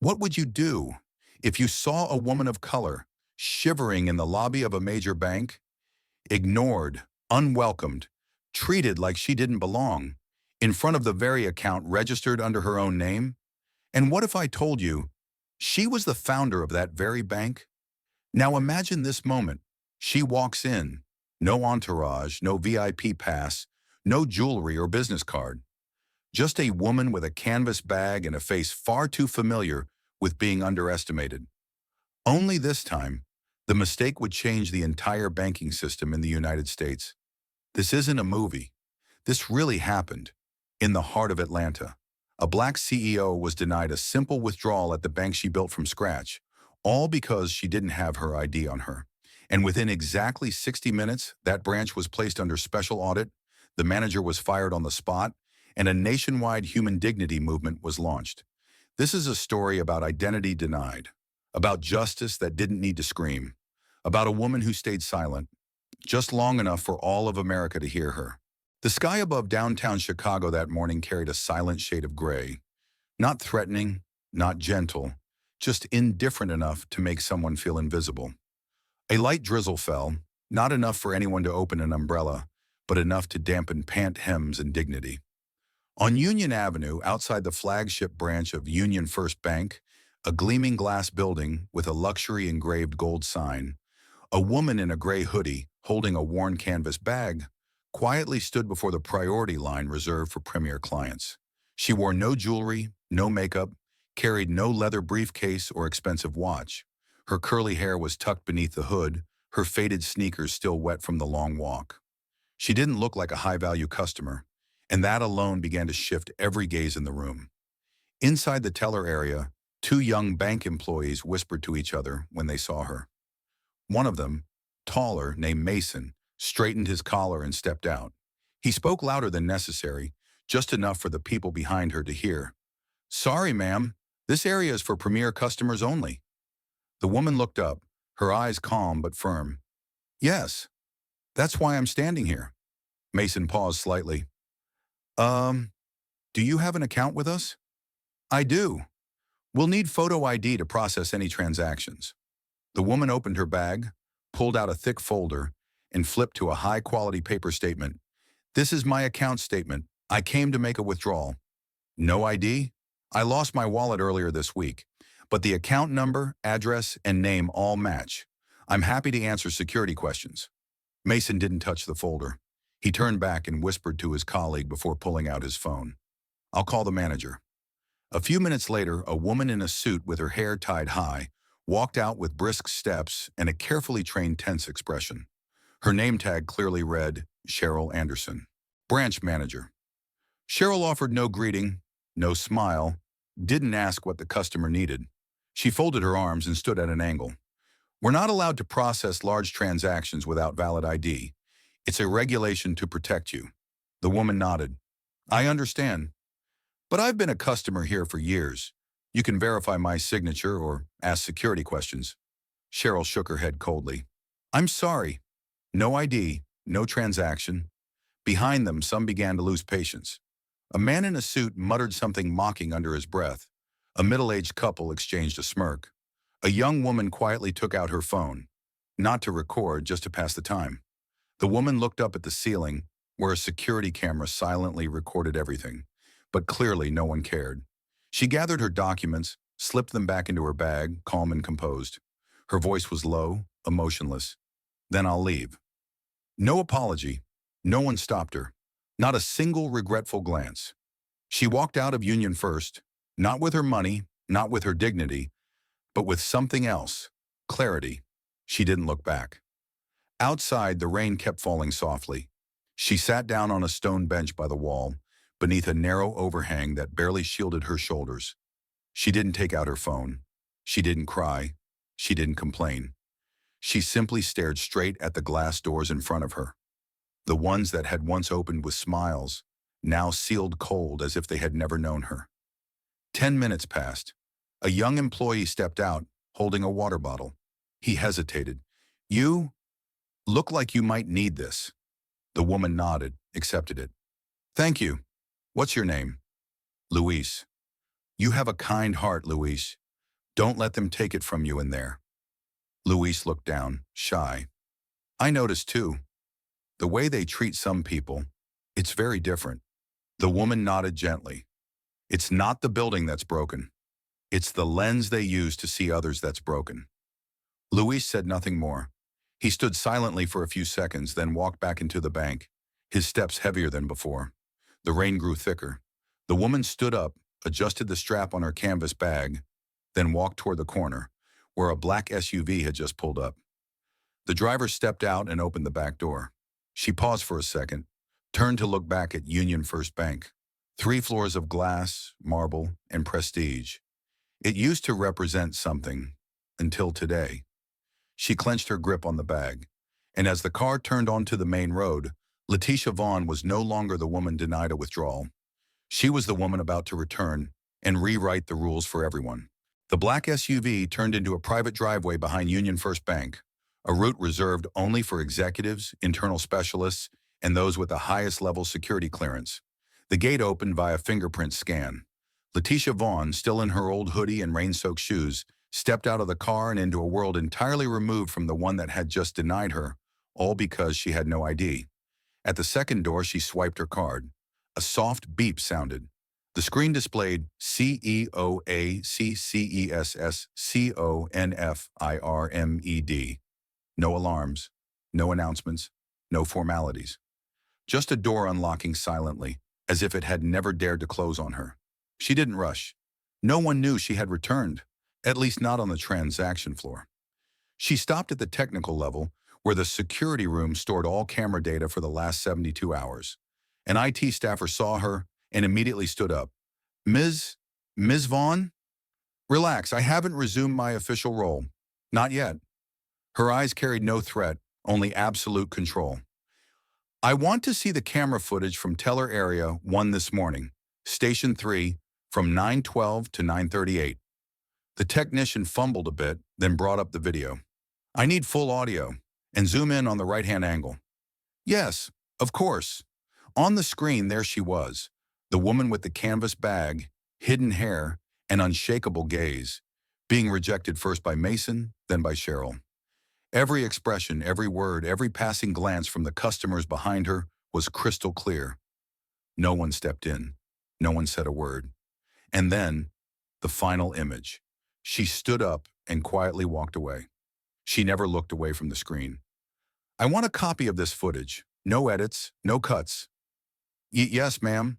What would you do if you saw a woman of color shivering in the lobby of a major bank, ignored, unwelcomed, treated like she didn't belong, in front of the very account registered under her own name? And what if I told you she was the founder of that very bank? Now imagine this moment. She walks in, no entourage, no VIP pass, no jewelry or business card. Just a woman with a canvas bag and a face far too familiar with being underestimated. Only this time, the mistake would change the entire banking system in the United States. This isn't a movie. This really happened in the heart of Atlanta. A black CEO was denied a simple withdrawal at the bank she built from scratch, all because she didn't have her ID on her. And within exactly 60 minutes, that branch was placed under special audit, the manager was fired on the spot, and a nationwide human dignity movement was launched. This is a story about identity denied, about justice that didn't need to scream, about a woman who stayed silent, just long enough for all of America to hear her. The sky above downtown Chicago that morning carried a silent shade of gray, not threatening, not gentle, just indifferent enough to make someone feel invisible. A light drizzle fell, not enough for anyone to open an umbrella, but enough to dampen pant hems and dignity. On Union Avenue, outside the flagship branch of Union First Bank, a gleaming glass building with a luxury engraved gold sign, a woman in a gray hoodie, holding a worn canvas bag, quietly stood before the priority line reserved for premier clients. She wore no jewelry, no makeup, carried no leather briefcase or expensive watch. Her curly hair was tucked beneath the hood, her faded sneakers still wet from the long walk. She didn't look like a high-value customer, and that alone began to shift every gaze in the room. Inside the teller area, two young bank employees whispered to each other when they saw her. One of them, taller, named Mason, straightened his collar and stepped out. He spoke louder than necessary, just enough for the people behind her to hear. "Sorry, ma'am, this area is for premier customers only." The woman looked up, her eyes calm but firm. "Yes, that's why I'm standing here." Mason paused slightly. Do you have an account with us?" "I do. We'll need photo ID to process any transactions." The woman opened her bag, pulled out a thick folder, and flipped to a high-quality paper statement. "This is my account statement. I came to make a withdrawal." "No ID? I lost my wallet earlier this week, but the account number, address, and name all match. I'm happy to answer security questions." Mason didn't touch the folder. He turned back and whispered to his colleague before pulling out his phone. "I'll call the manager." A few minutes later, a woman in a suit with her hair tied high walked out with brisk steps and a carefully trained tense expression. Her name tag clearly read, Cheryl Anderson, branch manager. Cheryl offered no greeting, no smile, didn't ask what the customer needed. She folded her arms and stood at an angle. "We're not allowed to process large transactions without valid ID. It's a regulation to protect you." The woman nodded. "I understand. But I've been a customer here for years. You can verify my signature or ask security questions." Cheryl shook her head coldly. "I'm sorry. No ID, no transaction." Behind them, some began to lose patience. A man in a suit muttered something mocking under his breath. A middle-aged couple exchanged a smirk. A young woman quietly took out her phone, not to record, just to pass the time. The woman looked up at the ceiling, where a security camera silently recorded everything, but clearly no one cared. She gathered her documents, slipped them back into her bag, calm and composed. Her voice was low, emotionless. "Then I'll leave." No apology. No one stopped her. Not a single regretful glance. She walked out of Union First, not with her money, not with her dignity, but with something else, clarity. She didn't look back. Outside, the rain kept falling softly. She sat down on a stone bench by the wall, beneath a narrow overhang that barely shielded her shoulders. She didn't take out her phone. She didn't cry. She didn't complain. She simply stared straight at the glass doors in front of her. The ones that had once opened with smiles, now sealed cold as if they had never known her. 10 minutes passed. A young employee stepped out, holding a water bottle. He hesitated. "You look like you might need this." The woman nodded, accepted it. "Thank you. What's your name?" "Luis." "You have a kind heart, Luis. Don't let them take it from you in there. Luis looked down, shy. I noticed too. The way they treat some people, it's very different. The woman nodded gently. It's not the building that's broken. It's the lens they use to see others that's broken. Luis said nothing more. He stood silently for a few seconds, then walked back into the bank, his steps heavier than before. The rain grew thicker. The woman stood up, adjusted the strap on her canvas bag, then walked toward the corner, where a black SUV had just pulled up. The driver stepped out and opened the back door. She paused for a second, turned to look back at Union First Bank. 3 floors of glass, marble, and prestige. It used to represent something, until today. She clenched her grip on the bag, and as the car turned onto the main road, Letitia Vaughn was no longer the woman denied a withdrawal. She was the woman about to return and rewrite the rules for everyone. The black SUV turned into a private driveway behind Union First Bank, a route reserved only for executives, internal specialists, and those with the highest level security clearance. The gate opened via fingerprint scan. Letitia Vaughn, still in her old hoodie and rain-soaked shoes, stepped out of the car and into a world entirely removed from the one that had just denied her, all because she had no ID. At the second door, she swiped her card. A soft beep sounded. The screen displayed CEOACCESSCONFIRMED. No alarms, no announcements, no formalities. Just a door unlocking silently, as if it had never dared to close on her. She didn't rush. No one knew she had returned, at least not on the transaction floor. She stopped at the technical level, where the security room stored all camera data for the last 72 hours. An IT staffer saw her and immediately stood up. Ms. Vaughn? Relax, I haven't resumed my official role. Not yet. Her eyes carried no threat, only absolute control. I want to see the camera footage from Teller Area 1 this morning, Station 3, from 9:12 to 9:38. The technician fumbled a bit, then brought up the video. I need full audio, and zoom in on the right-hand angle. Yes, of course. On the screen, there she was, the woman with the canvas bag, hidden hair, and unshakable gaze, being rejected first by Mason, then by Cheryl. Every expression, every word, every passing glance from the customers behind her was crystal clear. No one stepped in. No one said a word. And then, the final image. She stood up and quietly walked away. She never looked away from the screen. I want a copy of this footage. No edits, no cuts. Yes, ma'am.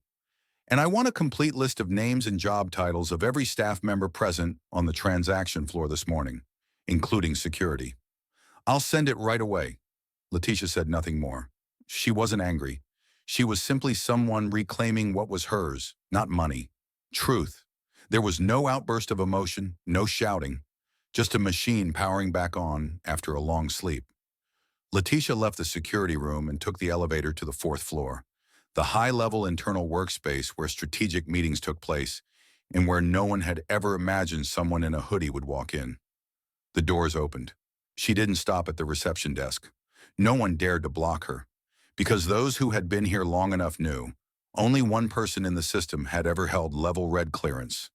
And I want a complete list of names and job titles of every staff member present on the transaction floor this morning, including security. I'll send it right away. Letitia said nothing more. She wasn't angry. She was simply someone reclaiming what was hers, not money. Truth. There was no outburst of emotion, no shouting, just a machine powering back on after a long sleep. Letitia left the security room and took the elevator to the 4th floor, the high-level internal workspace where strategic meetings took place and where no one had ever imagined someone in a hoodie would walk in. The doors opened. She didn't stop at the reception desk. No one dared to block her, because those who had been here long enough knew only one person in the system had ever held level red clearance,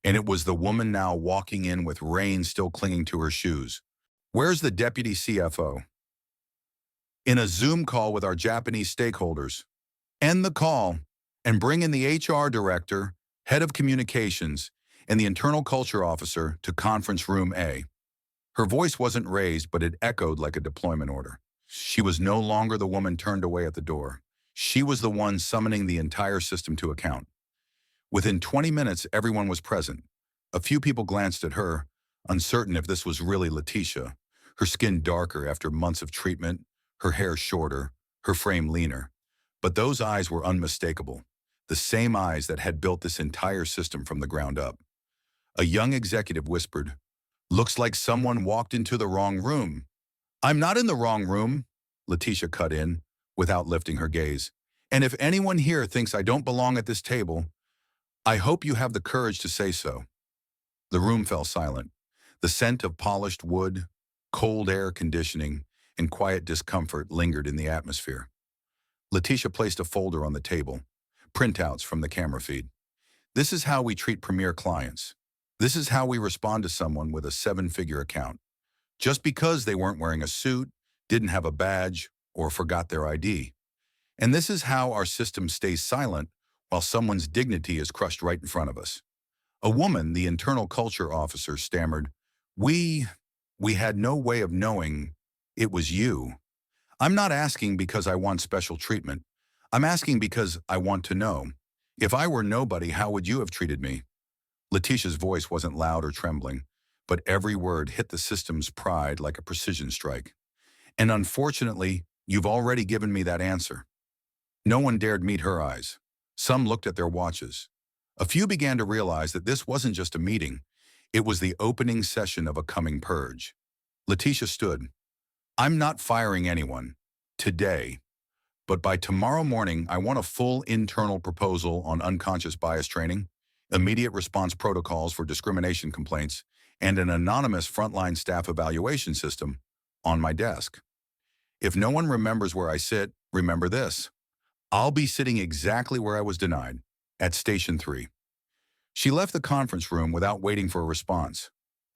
and it was the woman now walking in with rain still clinging to her shoes. Where's the deputy CFO? In a Zoom call with our Japanese stakeholders. End the call and bring in the HR director, head of communications, and the internal culture officer to conference room A. Her voice wasn't raised, but it echoed like a deployment order. She was no longer the woman turned away at the door. She was the one summoning the entire system to account. Within 20 minutes, everyone was present. A few people glanced at her, uncertain if this was really Letitia, her skin darker after months of treatment, her hair shorter, her frame leaner. But those eyes were unmistakable, the same eyes that had built this entire system from the ground up. A young executive whispered, "Looks like someone walked into the wrong room." "I'm not in the wrong room," Letitia cut in, without lifting her gaze. "And if anyone here thinks I don't belong at this table, I hope you have the courage to say so." The room fell silent. The scent of polished wood, cold air conditioning, and quiet discomfort lingered in the atmosphere. Letitia placed a folder on the table, printouts from the camera feed. "This is how we treat premier clients. This is how we respond to someone with a seven-figure account. Just because they weren't wearing a suit, didn't have a badge, or forgot their ID. And this is how our system stays silent while someone's dignity is crushed right in front of us. A woman, the internal culture officer, stammered, We, we had no way of knowing it was you. I'm not asking because I want special treatment. I'm asking because I want to know. If I were nobody, how would you have treated me? Letitia's voice wasn't loud or trembling, but every word hit the system's pride like a precision strike. And unfortunately, you've already given me that answer. No one dared meet her eyes. Some looked at their watches. A few began to realize that this wasn't just a meeting. It was the opening session of a coming purge. Letitia stood. I'm not firing anyone. Today. But by tomorrow morning, I want a full internal proposal on unconscious bias training, immediate response protocols for discrimination complaints, and an anonymous frontline staff evaluation system on my desk. If no one remembers where I sit, remember this. I'll be sitting exactly where I was denied, at Station 3. She left the conference room without waiting for a response.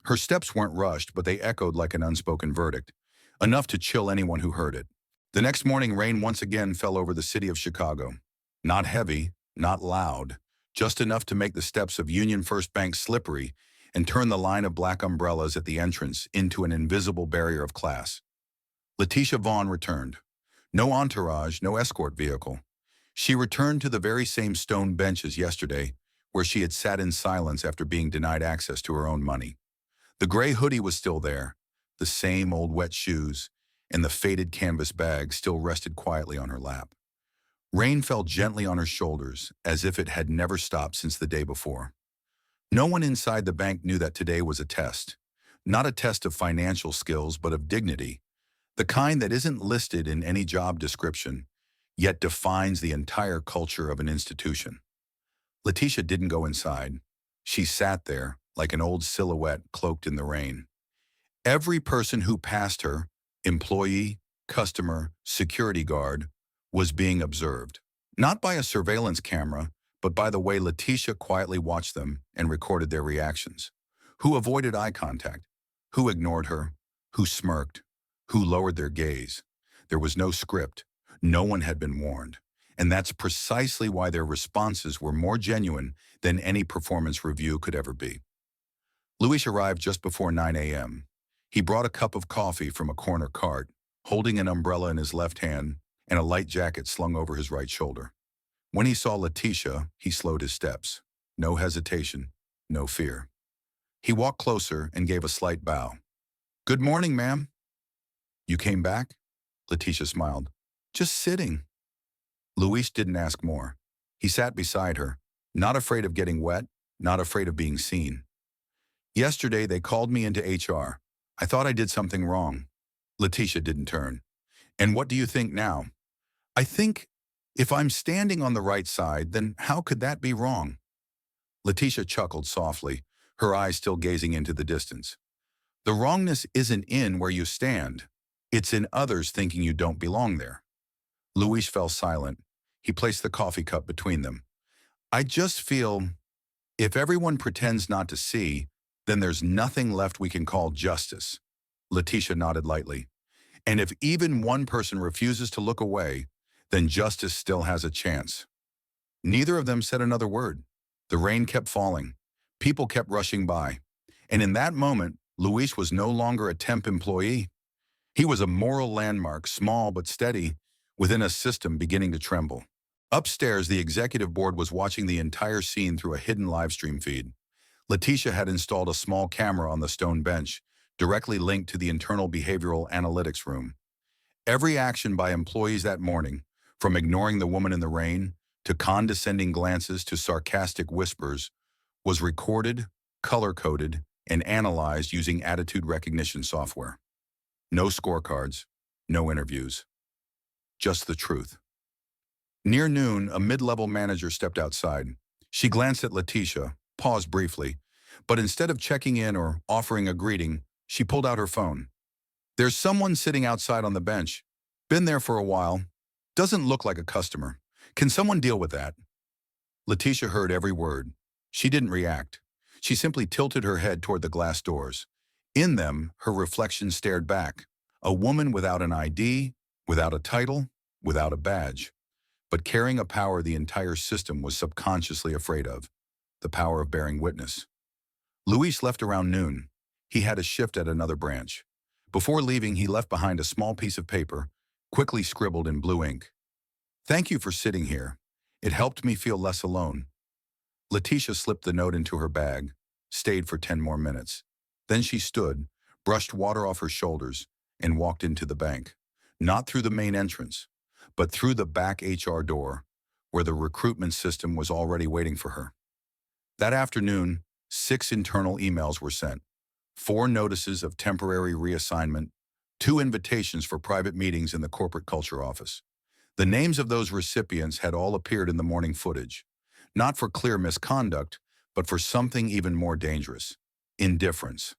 Her steps weren't rushed, but they echoed like an unspoken verdict, enough to chill anyone who heard it. The next morning, rain once again fell over the city of Chicago. Not heavy, not loud, just enough to make the steps of Union First Bank slippery and turn the line of black umbrellas at the entrance into an invisible barrier of class. Letitia Vaughn returned. No entourage, no escort vehicle. She returned to the very same stone bench as yesterday, where she had sat in silence after being denied access to her own money. The gray hoodie was still there, the same old wet shoes, and the faded canvas bag still rested quietly on her lap. Rain fell gently on her shoulders, as if it had never stopped since the day before. No one inside the bank knew that today was a test. Not a test of financial skills, but of dignity. The kind that isn't listed in any job description, yet defines the entire culture of an institution. Letitia didn't go inside. She sat there, like an old silhouette cloaked in the rain. Every person who passed her, employee, customer, security guard, was being observed. Not by a surveillance camera, but by the way Letitia quietly watched them and recorded their reactions. Who avoided eye contact? Who ignored her? Who smirked? Who lowered their gaze? There was no script. No one had been warned. And that's precisely why their responses were more genuine than any performance review could ever be. Luis arrived just before 9 a.m. He brought a cup of coffee from a corner cart, holding an umbrella in his left hand and a light jacket slung over his right shoulder. When he saw Letitia, he slowed his steps. No hesitation, no fear. He walked closer and gave a slight bow. Good morning, ma'am. You came back? Letitia smiled. Just sitting. Luis didn't ask more. He sat beside her, not afraid of getting wet, not afraid of being seen. Yesterday, they called me into HR. I thought I did something wrong. Letitia didn't turn. And what do you think now? I think if I'm standing on the right side, then how could that be wrong? Letitia chuckled softly, her eyes still gazing into the distance. The wrongness isn't in where you stand. It's in others thinking you don't belong there. Luis fell silent. He placed the coffee cup between them. I just feel if everyone pretends not to see, then there's nothing left we can call justice. Letitia nodded lightly. And if even one person refuses to look away, then justice still has a chance. Neither of them said another word. The rain kept falling. People kept rushing by. And in that moment, Luis was no longer a temp employee. He was a moral landmark, small but steady, within a system beginning to tremble. Upstairs, the executive board was watching the entire scene through a hidden live stream feed. Letitia had installed a small camera on the stone bench, directly linked to the internal behavioral analytics room. Every action by employees that morning, from ignoring the woman in the rain, to condescending glances to sarcastic whispers, was recorded, color-coded, and analyzed using attitude recognition software. No scorecards, no interviews. Just the truth. Near noon, a mid-level manager stepped outside. She glanced at Letitia, paused briefly, but instead of checking in or offering a greeting, she pulled out her phone. There's someone sitting outside on the bench. Been there for a while. Doesn't look like a customer. Can someone deal with that? Letitia heard every word. She didn't react. She simply tilted her head toward the glass doors. In them, her reflection stared back. A woman without an ID, without a title, without a badge, but carrying a power the entire system was subconsciously afraid of, the power of bearing witness. Luis left around noon. He had a shift at another branch. Before leaving, he left behind a small piece of paper, quickly scribbled in blue ink. "Thank you for sitting here. It helped me feel less alone." Letitia slipped the note into her bag, stayed for 10 more minutes. Then she stood, brushed water off her shoulders, and walked into the bank. Not through the main entrance, but through the back HR door, where the recruitment system was already waiting for her. That afternoon, 6 internal emails were sent, 4 notices of temporary reassignment, 2 invitations for private meetings in the corporate culture office. The names of those recipients had all appeared in the morning footage, not for clear misconduct, but for something even more dangerous: indifference.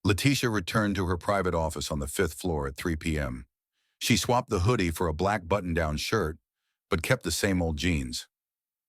Letitia returned to her private office on the 5th floor at 3 p.m. She swapped the hoodie for a black button-down shirt, but kept the same old jeans.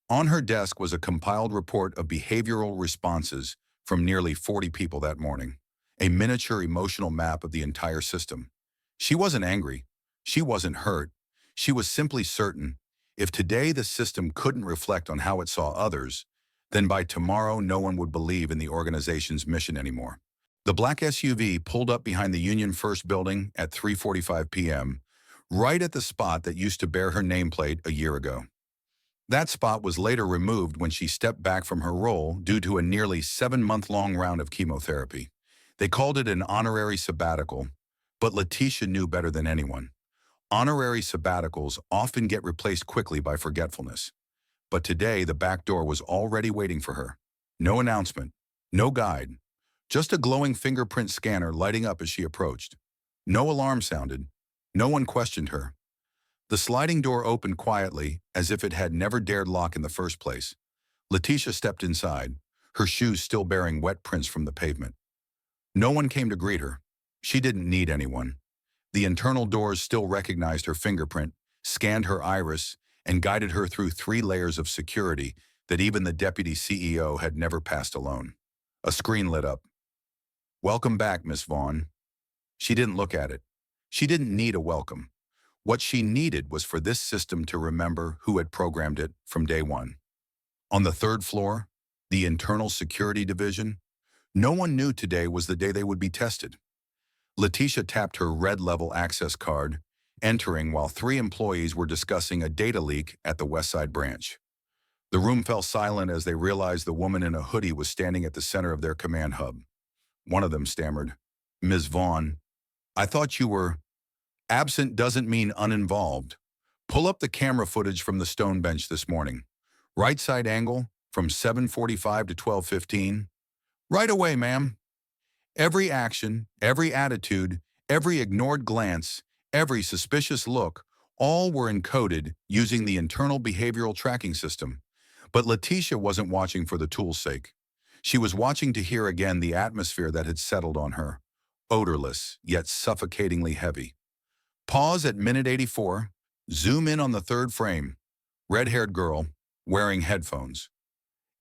On her desk was a compiled report of behavioral responses from nearly 40 people that morning, a miniature emotional map of the entire system. She wasn't angry. She wasn't hurt. She was simply certain, if today the system couldn't reflect on how it saw others, then by tomorrow no one would believe in the organization's mission anymore. The black SUV pulled up behind the Union First building at 3:45 p.m., right at the spot that used to bear her nameplate a year ago. That spot was later removed when she stepped back from her role due to a nearly 7-month-long round of chemotherapy. They called it an honorary sabbatical, but Letitia knew better than anyone. Honorary sabbaticals often get replaced quickly by forgetfulness. But today, the back door was already waiting for her. No announcement, no guide, just a glowing fingerprint scanner lighting up as she approached. No alarm sounded. No one questioned her. The sliding door opened quietly, as if it had never dared lock in the first place. Letitia stepped inside, her shoes still bearing wet prints from the pavement. No one came to greet her. She didn't need anyone. The internal doors still recognized her fingerprint, scanned her iris, and guided her through 3 layers of security that even the deputy CEO had never passed alone. A screen lit up. "Welcome back, Miss Vaughn." She didn't look at it. She didn't need a welcome. What she needed was for this system to remember who had programmed it from day one. On the 3rd floor, the internal security division, no one knew today was the day they would be tested. Letitia tapped her red level access card, entering while 3 employees were discussing a data leak at the Westside branch. The room fell silent as they realized the woman in a hoodie was standing at the center of their command hub. One of them stammered, "Ms. Vaughn, I thought you were..." "Absent doesn't mean uninvolved. Pull up the camera footage from the stone bench this morning. Right side angle from 7:45 to 12:15. Right away, ma'am." Every action, every attitude, every ignored glance, every suspicious look, all were encoded using the internal behavioral tracking system. But Letitia wasn't watching for the tool's sake. She was watching to hear again the atmosphere that had settled on her, odorless, yet suffocatingly heavy. Pause at minute 84, zoom in on the 3rd frame. Red-haired girl, wearing headphones.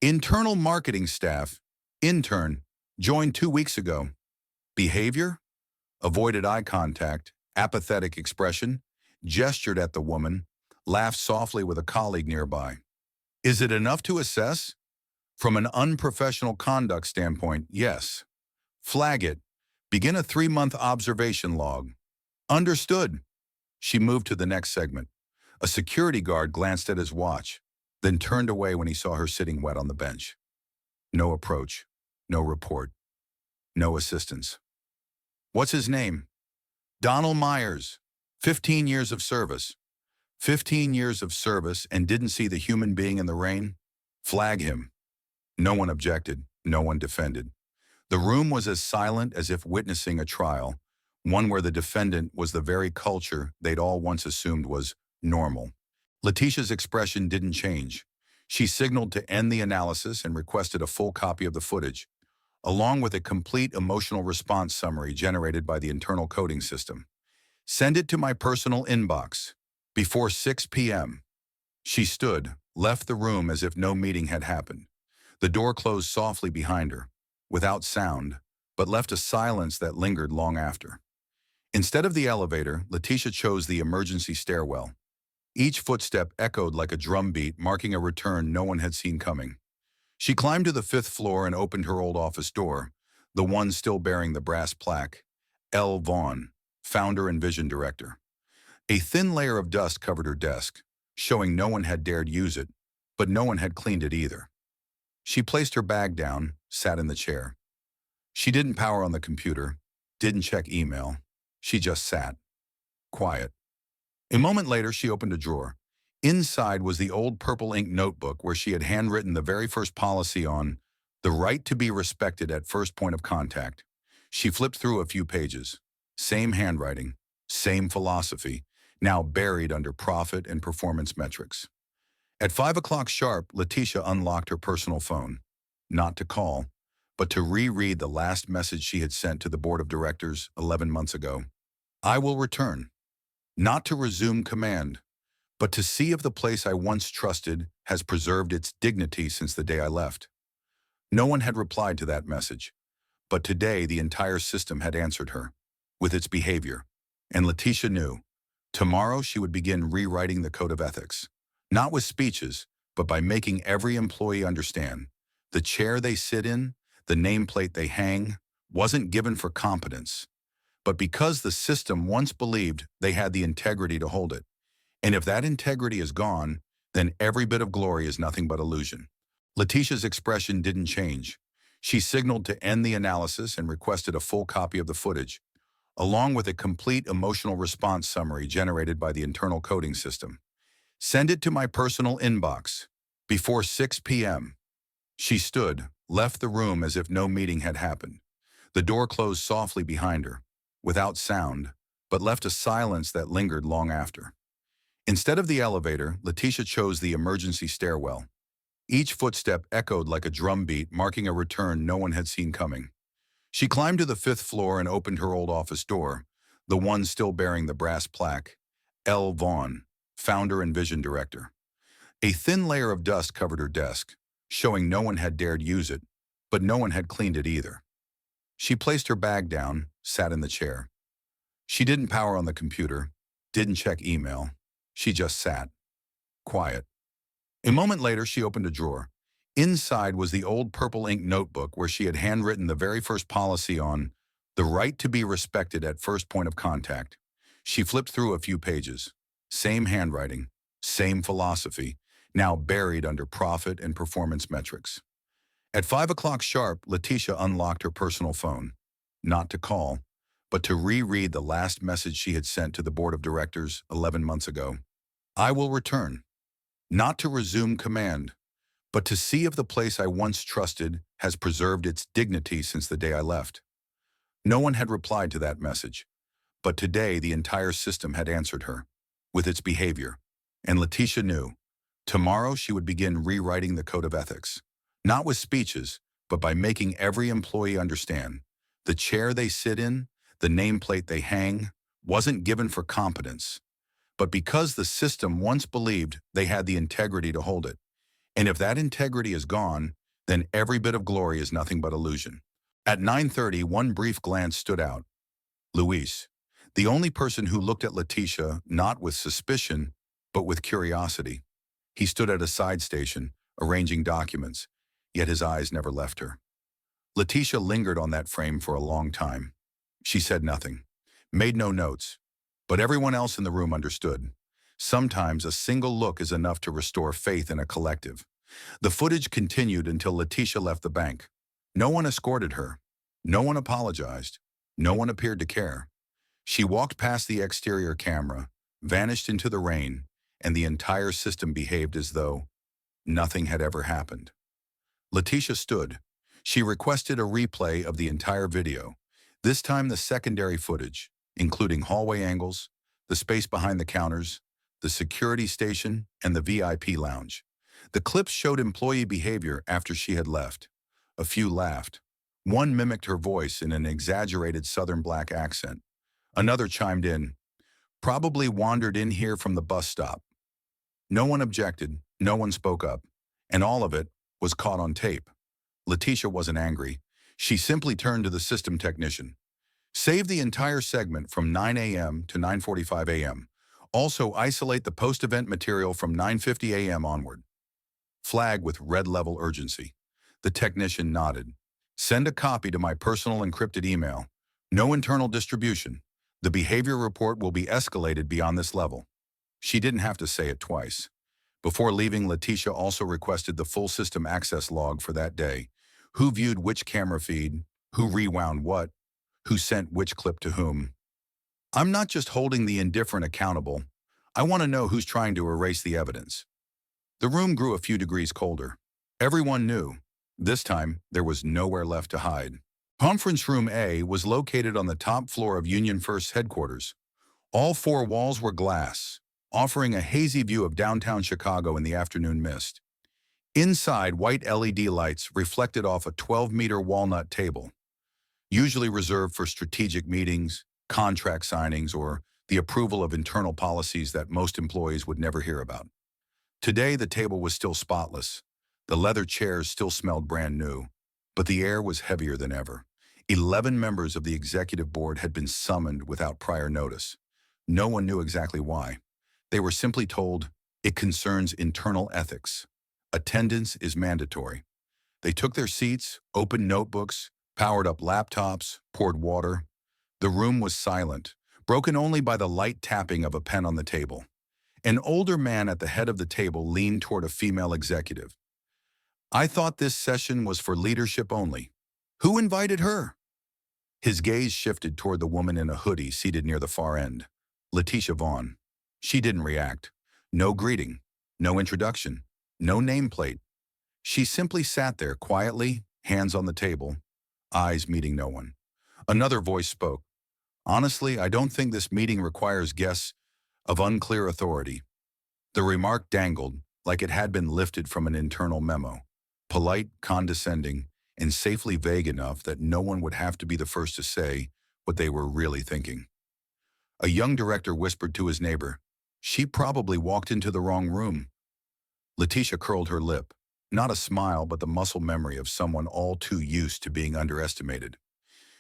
Internal marketing staff, intern, joined 2 weeks ago. Behavior? Avoided eye contact, apathetic expression, gestured at the woman, laughed softly with a colleague nearby. Is it enough to assess? From an unprofessional conduct standpoint, yes. Flag it. Begin a 3-month observation log. Understood. She moved to the next segment. A security guard glanced at his watch, then turned away when he saw her sitting wet on the bench. No approach, no report, no assistance. What's his name? Donald Myers. 15 years of service. 15 years of service and didn't see the human being in the rain? Flag him. No one objected, no one defended. The room was as silent as if witnessing a trial, one where the defendant was the very culture they'd all once assumed was normal. Letitia's expression didn't change. She signaled to end the analysis and requested a full copy of the footage, along with a complete emotional response summary generated by the internal coding system. Send it to my personal inbox before 6 p.m. She stood, left the room as if no meeting had happened. The door closed softly behind her, without sound, but left a silence that lingered long after. Instead of the elevator, Letitia chose the emergency stairwell. Each footstep echoed like a drumbeat, marking a return no one had seen coming. She climbed to the fifth floor and opened her old office door, the one still bearing the brass plaque, L. Vaughn, founder and vision director. A thin layer of dust covered her desk, showing no one had dared use it, but no one had cleaned it either. She placed her bag down, sat in the chair. She didn't power on the computer, didn't check email. She just sat, quiet. A moment later, she opened a drawer. Inside was the old purple ink notebook where she had handwritten the very first policy on the right to be respected at first point of contact. She flipped through a few pages. Same handwriting, same philosophy, now buried under profit and performance metrics. At 5 o'clock sharp, Letitia unlocked her personal phone, not to call, but to reread the last message she had sent to the board of directors 11 months ago. I will return, not to resume command, but to see if the place I once trusted has preserved its dignity since the day I left. No one had replied to that message, but today the entire system had answered her, with its behavior. And Letitia knew, tomorrow she would begin rewriting the code of ethics, not with speeches, but by making every employee understand the chair they sit in, the nameplate they hang, wasn't given for competence, but because the system once believed they had the integrity to hold it. And if that integrity is gone, then every bit of glory is nothing but illusion. Letitia's expression didn't change. She signaled to end the analysis and requested a full copy of the footage, along with a complete emotional response summary generated by the internal coding system. Send it to my personal inbox before 6 p.m. She stood, left the room as if no meeting had happened. The door closed softly behind her, without sound, but left a silence that lingered long after. Instead of the elevator, Letitia chose the emergency stairwell. Each footstep echoed like a drumbeat, marking a return no one had seen coming. She climbed to the fifth floor and opened her old office door, the one still bearing the brass plaque, L. Vaughn, founder and vision director. A thin layer of dust covered her desk, showing no one had dared use it, but no one had cleaned it either. She placed her bag down, sat in the chair. She didn't power on the computer, didn't check email. She just sat, quiet. A moment later, she opened a drawer. Inside was the old purple ink notebook where she had handwritten the very first policy on the right to be respected at first point of contact. She flipped through a few pages. Same handwriting, same philosophy, now buried under profit and performance metrics. At 5 o'clock sharp, Letitia unlocked her personal phone, not to call, but to reread the last message she had sent to the board of directors 11 months ago. I will return, not to resume command, but to see if the place I once trusted has preserved its dignity since the day I left. No one had replied to that message, but today the entire system had answered her, with its behavior. And Letitia knew, tomorrow she would begin rewriting the code of ethics, not with speeches, but by making every employee understand the chair they sit in, the nameplate they hang, wasn't given for competence, but because the system once believed they had the integrity to hold it. And if that integrity is gone, then every bit of glory is nothing but illusion. At 9:30, one brief glance stood out. Luis, the only person who looked at Letitia not with suspicion, but with curiosity. He stood at a side station, arranging documents, yet his eyes never left her. Letitia lingered on that frame for a long time. She said nothing, made no notes, but everyone else in the room understood. Sometimes a single look is enough to restore faith in a collective. The footage continued until Letitia left the bank. No one escorted her. No one apologized. No one appeared to care. She walked past the exterior camera, vanished into the rain, and the entire system behaved as though nothing had ever happened. Letitia stood. She requested a replay of the entire video, this time the secondary footage, including hallway angles, the space behind the counters, the security station, and the VIP lounge. The clips showed employee behavior after she had left. A few laughed. One mimicked her voice in an exaggerated Southern black accent. Another chimed in, probably wandered in here from the bus stop. No one objected, no one spoke up, and all of it, was caught on tape. Letitia wasn't angry. She simply turned to the system technician. Save the entire segment from 9 a.m. to 9:45 a.m. Also isolate the post-event material from 9:50 a.m. onward. Flag with red level urgency. The technician nodded. Send a copy to my personal encrypted email. No internal distribution. The behavior report will be escalated beyond this level. She didn't have to say it twice. Before leaving, Letitia also requested the full system access log for that day. Who viewed which camera feed, who rewound what, who sent which clip to whom. I'm not just holding the indifferent accountable. I want to know who's trying to erase the evidence. The room grew a few degrees colder. Everyone knew. This time, there was nowhere left to hide. Conference Room A was located on the top floor of Union First's headquarters. All four walls were glass, offering a hazy view of downtown Chicago in the afternoon mist. Inside, white LED lights reflected off a 12-meter walnut table, usually reserved for strategic meetings, contract signings, or the approval of internal policies that most employees would never hear about. Today, the table was still spotless. The leather chairs still smelled brand new, but the air was heavier than ever. 11 members of the executive board had been summoned without prior notice. No one knew exactly why. They were simply told, it concerns internal ethics. Attendance is mandatory. They took their seats, opened notebooks, powered up laptops, poured water. The room was silent, broken only by the light tapping of a pen on the table. An older man at the head of the table leaned toward a female executive. I thought this session was for leadership only. Who invited her? His gaze shifted toward the woman in a hoodie seated near the far end, Letitia Vaughn. She didn't react. No greeting, no introduction, no nameplate. She simply sat there quietly, hands on the table, eyes meeting no one. Another voice spoke. Honestly, I don't think this meeting requires guests of unclear authority. The remark dangled like it had been lifted from an internal memo, polite, condescending, and safely vague enough that no one would have to be the first to say what they were really thinking. A young director whispered to his neighbor, "She probably walked into the wrong room." Letitia curled her lip, not a smile but the muscle memory of someone all too used to being underestimated.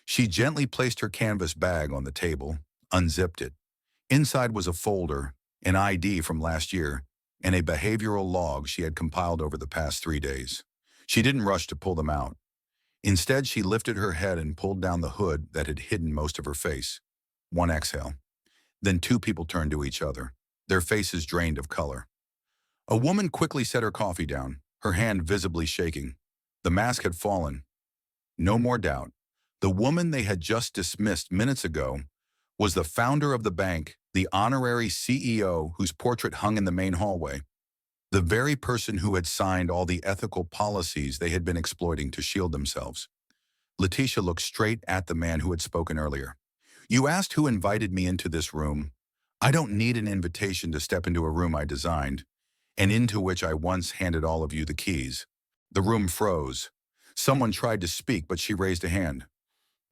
She gently placed her canvas bag on the table, unzipped it. Inside was a folder, an ID from last year, and a behavioral log she had compiled over the past 3 days. She didn't rush to pull them out. Instead, she lifted her head and pulled down the hood that had hidden most of her face. One exhale. Then two people turned to each other, their faces drained of color. A woman quickly set her coffee down, her hand visibly shaking. The mask had fallen. No more doubt. The woman they had just dismissed minutes ago was the founder of the bank, the honorary CEO whose portrait hung in the main hallway. The very person who had signed all the ethical policies they had been exploiting to shield themselves. Letitia looked straight at the man who had spoken earlier. You asked who invited me into this room. I don't need an invitation to step into a room I designed, and into which I once handed all of you the keys. The room froze. Someone tried to speak, but she raised a hand.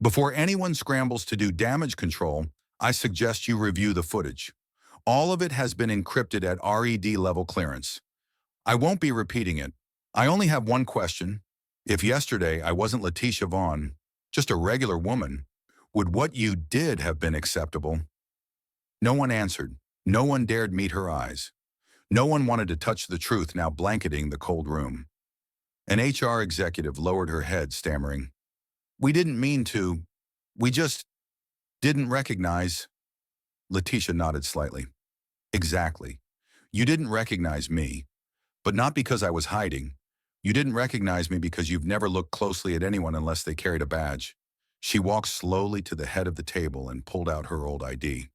Before anyone scrambles to do damage control, I suggest you review the footage. All of it has been encrypted at RED level clearance. I won't be repeating it. I only have one question. If yesterday I wasn't Letitia Vaughn, just a regular woman, would what you did have been acceptable? No one answered. No one dared meet her eyes. No one wanted to touch the truth now blanketing the cold room. An HR executive lowered her head, stammering, We didn't mean to. We just didn't recognize. Letitia nodded slightly. Exactly. You didn't recognize me, but not because I was hiding. You didn't recognize me because you've never looked closely at anyone unless they carried a badge. She walked slowly to the head of the table and pulled out her old ID.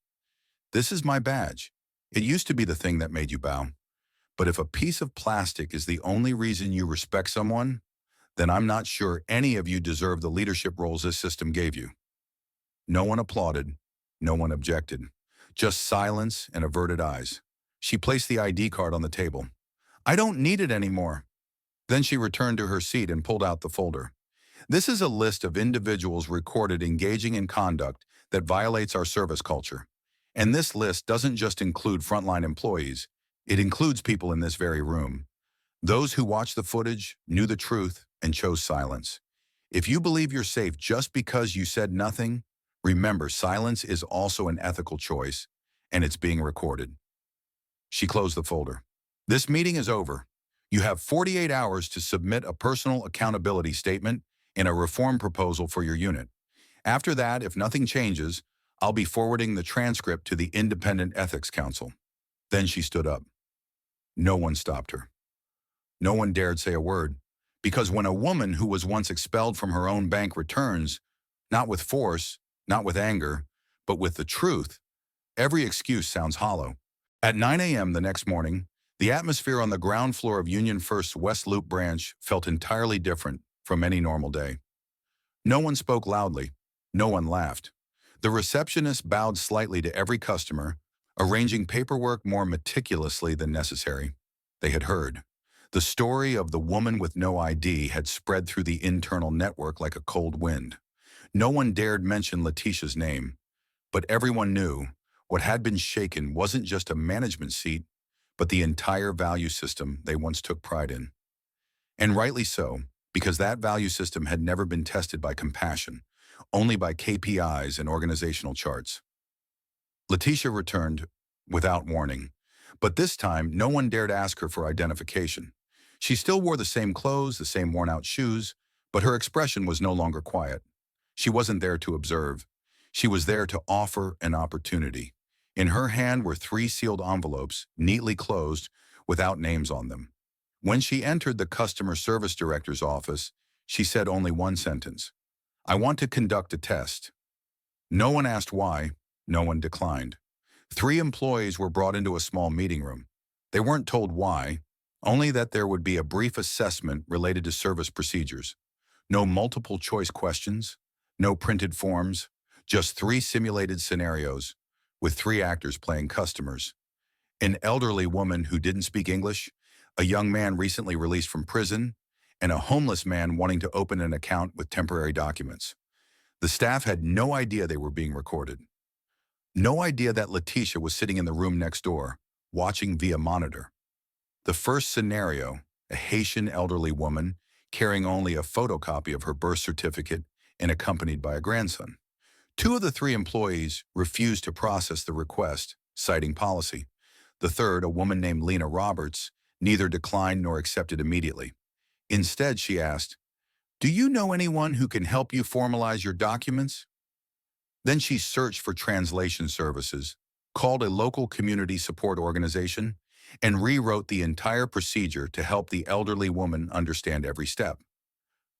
This is my badge. It used to be the thing that made you bow. But if a piece of plastic is the only reason you respect someone, then I'm not sure any of you deserve the leadership roles this system gave you. No one applauded. No one objected. Just silence and averted eyes. She placed the ID card on the table. I don't need it anymore. Then she returned to her seat and pulled out the folder. This is a list of individuals recorded engaging in conduct that violates our service culture. And this list doesn't just include frontline employees. It includes people in this very room. Those who watched the footage knew the truth and chose silence. If you believe you're safe just because you said nothing, remember silence is also an ethical choice, and it's being recorded. She closed the folder. This meeting is over. You have 48 hours to submit a personal accountability statement and a reform proposal for your unit. After that, if nothing changes, I'll be forwarding the transcript to the Independent Ethics Council. Then she stood up. No one stopped her. No one dared say a word, because when a woman who was once expelled from her own bank returns, not with force, not with anger, but with the truth, every excuse sounds hollow. At 9 a.m. the next morning, the atmosphere on the ground floor of Union First's West Loop branch felt entirely different from any normal day. No one spoke loudly. No one laughed. The receptionist bowed slightly to every customer, arranging paperwork more meticulously than necessary. They had heard. The story of the woman with no ID had spread through the internal network like a cold wind. No one dared mention Letitia's name, but everyone knew what had been shaken wasn't just a management seat, but the entire value system they once took pride in. And rightly so, because that value system had never been tested by compassion, only by KPIs and organizational charts. Letitia returned without warning, but this time no one dared ask her for identification. She still wore the same clothes, the same worn-out shoes, but her expression was no longer quiet. She wasn't there to observe. She was there to offer an opportunity. In her hand were 3 sealed envelopes, neatly closed, without names on them. When she entered the customer service director's office, she said only one sentence: "I want to conduct a test." No one asked why. No one declined. 3 employees were brought into a small meeting room. They weren't told why, only that there would be a brief assessment related to service procedures. No multiple choice questions, no printed forms, just 3 simulated scenarios, with 3 actors playing customers. An elderly woman who didn't speak English, a young man recently released from prison, and a homeless man wanting to open an account with temporary documents. The staff had no idea they were being recorded. No idea that Letitia was sitting in the room next door, watching via monitor. The first scenario, a Haitian elderly woman carrying only a photocopy of her birth certificate and accompanied by a grandson. 2 of the 3 employees refused to process the request, citing policy. The third, a woman named Lena Roberts, neither declined nor accepted immediately. Instead, she asked, "Do you know anyone who can help you formalize your documents?" Then she searched for translation services, called a local community support organization, and rewrote the entire procedure to help the elderly woman understand every step.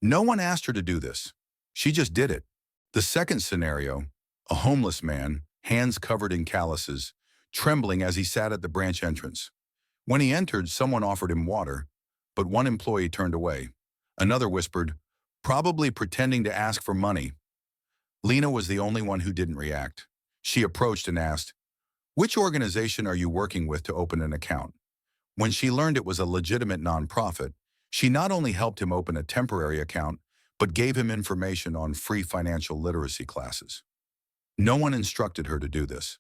No one asked her to do this. She just did it. The second scenario, a homeless man, hands covered in calluses, trembling as he sat at the branch entrance. When he entered, someone offered him water, but one employee turned away. Another whispered, "Probably pretending to ask for money." Lena was the only one who didn't react. She approached and asked, "Which organization are you working with to open an account?" When she learned it was a legitimate nonprofit, she not only helped him open a temporary account, but gave him information on free financial literacy classes. No one instructed her to do this.